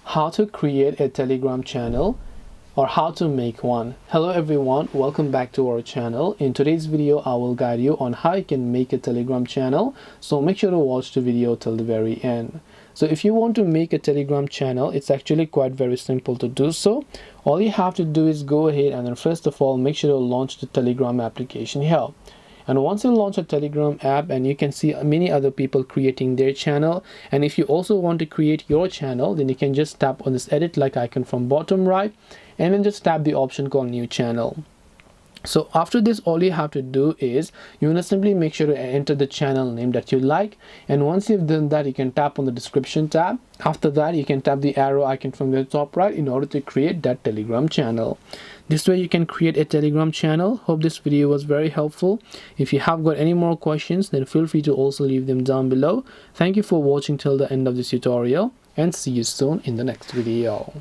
how to create a Telegram channel or how to make one. Hello everyone, welcome back to our channel. In today's video I will guide you on how you can make a Telegram channel, so make sure to watch the video till the very end. So if you want to make a Telegram channel, it's actually quite very simple to do so. All you have to do is go ahead and then first of all make sure to launch the Telegram application here. And once you launch a Telegram app, and you can see many other people creating their channel, and if you also want to create your channel, then you can just tap on this edit like icon from bottom right and then just tap the option called new channel. So after this, all you have to do is you want to simply make sure to enter the channel name that you like, and once you've done that, you can tap on the description tab. After that, you can tap the arrow icon from the top right in order to create that Telegram channel. This way you can create a Telegram channel. Hope this video was very helpful. If you have got any more questions, then feel free to also leave them down below. Thank you for watching till the end of this tutorial, and see you soon in the next video.